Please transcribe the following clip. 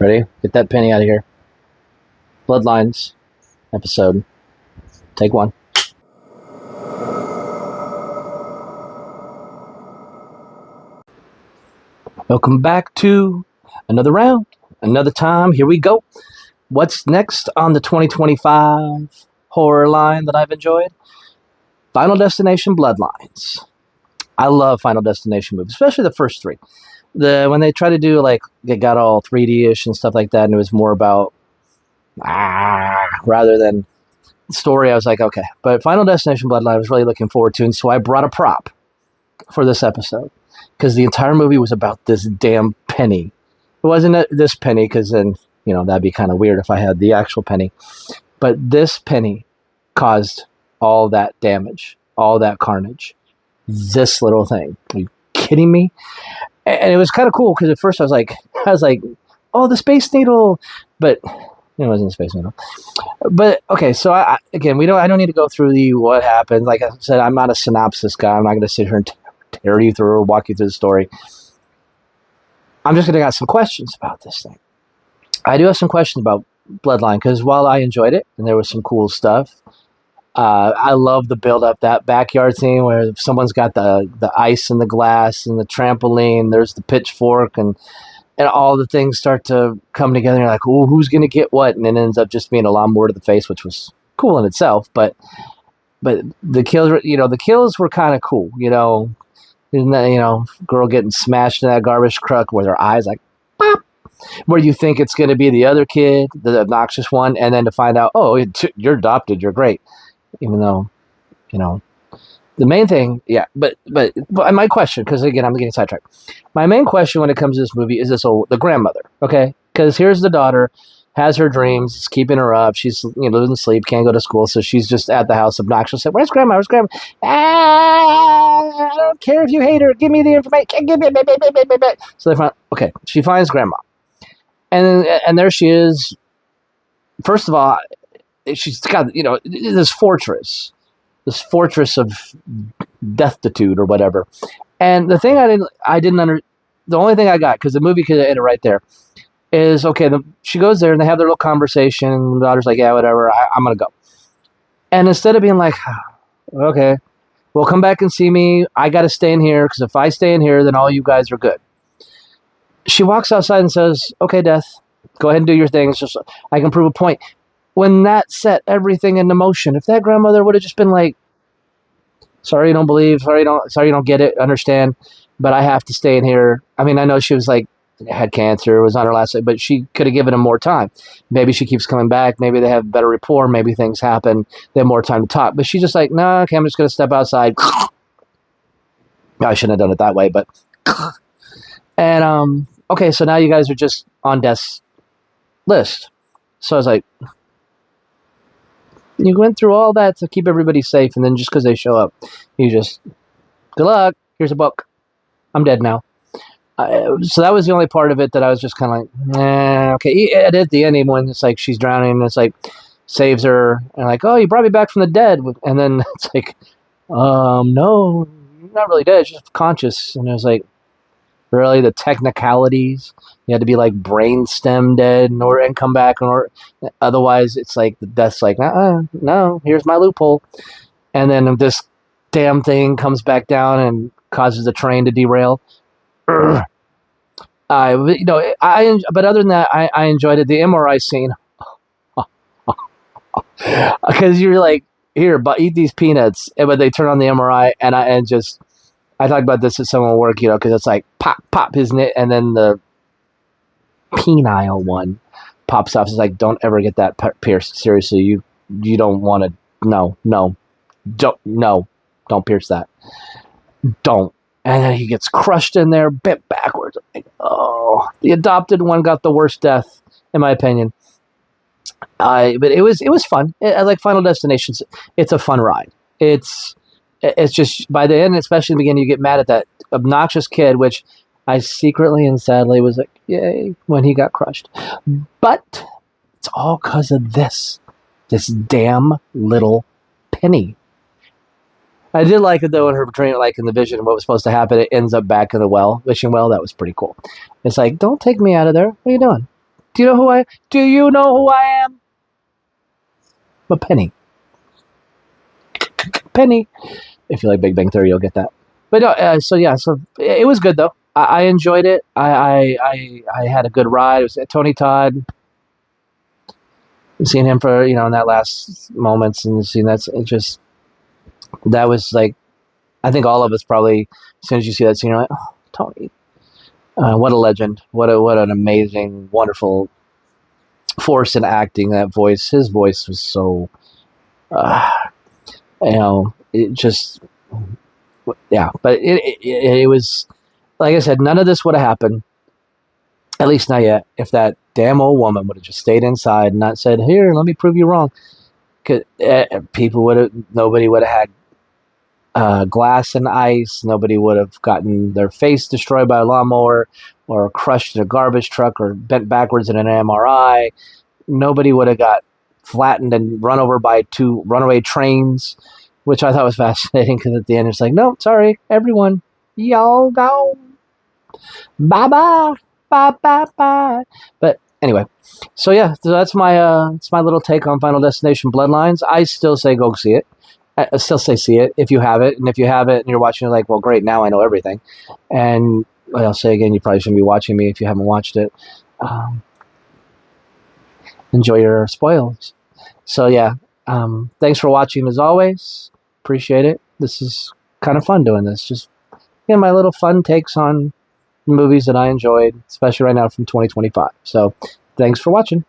Ready? Get that penny out of here. Bloodlines episode. Take one. Welcome back to another round, another time. Here we go. What's next on the 2025 horror line that I've enjoyed? Final Destination Bloodlines. I love Final Destination movies, especially the first three. When they try to do like it got all 3D-ish and stuff like that, and it was more about rather than story. I was like, okay. But Final Destination Bloodline I was really looking forward to, and so I brought a prop for this episode because the entire movie was about this damn penny. It wasn't this penny because then that'd be kind of weird if I had the actual penny. But this penny caused all that damage, all that carnage. This little thing. Are you kidding me? And it was kind of cool because at first I was like, oh, the Space Needle, but it wasn't a Space Needle. But okay, so I don't need to go through what happened. Like I said, I'm not a synopsis guy. I'm not going to sit here and tear you through or walk you through the story. I'm just going to got some questions about this thing. I do have some questions about Bloodline because while I enjoyed it and there was some cool stuff, I love the build up, that backyard scene where someone's got the ice and the glass and the trampoline. There's the pitchfork and all the things start to come together. And you're like, oh, who's going to get what? And it ends up just being a lawnmower to the face, which was cool in itself. But the kills, the kills were kind of cool. Isn't that, girl getting smashed in that garbage truck with her eyes like, pop, where you think it's going to be the other kid, the obnoxious one, and then to find out, oh, you're adopted, you're great. Even though, the main thing, yeah, but my question, because again, I'm getting sidetracked. My main question when it comes to this movie is the grandmother, okay? Because here's the daughter, has her dreams, it's keeping her up. She's, losing sleep, can't go to school, so she's just at the house obnoxious. Where's grandma? Where's grandma? I don't care if you hate her. Give me the information. Give me. So they find, okay, she finds grandma. And there she is. First of all, she's got, this fortress of deathitude or whatever. And the thing the only thing I got, because the movie could have ended right there, is, okay, she goes there and they have their little conversation and the daughter's like, yeah, whatever, I'm going to go. And instead of being like, okay, well, come back and see me. I got to stay in here because if I stay in here, then all you guys are good. She walks outside and says, okay, Death, go ahead and do your thing. It's just, I can prove a point. When that set everything into motion, if that grandmother would have just been like, sorry you don't believe, sorry you don't get it, understand, but I have to stay in here. I mean, I know she was like, had cancer, was on her last day, but she could have given him more time. Maybe she keeps coming back, maybe they have better rapport, maybe things happen, they have more time to talk. But she's just like, no, okay, I'm just going to step outside. I shouldn't have done it that way, but and okay, so now you guys are just on Death's list. So I was like, you went through all that to keep everybody safe, and then just because they show up, you just, good luck, here's a book, I'm dead now. So that was the only part of it that I was just kind of like, okay. At the ending, when it's like she's drowning, and it's like, saves her, and like, oh, you brought me back from the dead, and then it's like, no, you're not really dead, she's just conscious. And it was like, really, the technicalities, you had to be like brainstem dead and come back, or otherwise it's like the Death's like, no, here's my loophole. And then this damn thing comes back down and causes the train to derail. But other than that, I enjoyed it. The MRI scene, because you're like, here, but eat these peanuts, but they turn on the MRI, and I talked about this at someone at work, because it's like pop, isn't it? And then the penile one pops off. It's like, don't ever get that pierced. Seriously, you don't want to. No, don't pierce that. Don't. And then he gets crushed in there, bent backwards. Like, oh, the adopted one got the worst death, in my opinion. But it was fun. I like Final Destinations. It's a fun ride. It's just, by the end, especially in the beginning, you get mad at that obnoxious kid, which I secretly and sadly was like, yay, when he got crushed. But it's all because of this damn little penny. I did like it, though, in her dream, like in the vision of what was supposed to happen, it ends up back in the wishing well. That was pretty cool. It's like, don't take me out of there. What are you doing? Do you know who I am? I'm a penny. Penny. If you like Big Bang Theory, you'll get that. But no, so it was good though. I enjoyed it. I had a good ride. It was Tony Todd. Seeing him for in that last moments and seeing that was like, I think all of us probably, as soon as you see that scene, you're like, oh, Tony, what a legend, what an amazing, wonderful force in acting. That voice, his voice was so, uh, it just, yeah. But it was, like I said, none of this would have happened, at least not yet, if that damn old woman would have just stayed inside and not said, "Here, let me prove you wrong." Cause nobody would have had glass and ice. Nobody would have gotten their face destroyed by a lawnmower or crushed in a garbage truck or bent backwards in an MRI. Nobody would have got flattened and run over by 2 runaway trains, which I thought was fascinating because at the end it's like, no, sorry, everyone, y'all go. Bye-bye. Bye-bye-bye. But anyway, so yeah, so that's my little take on Final Destination Bloodlines. I still say go see it. I still say see it if you have it, and if you have it and you're watching, you're like, well, great, now I know everything. And I'll say again, you probably shouldn't be watching me if you haven't watched it. Enjoy your spoils. So yeah, thanks for watching as always. Appreciate it. This is kind of fun doing this. Just my little fun takes on movies that I enjoyed, especially right now from 2025. So thanks for watching.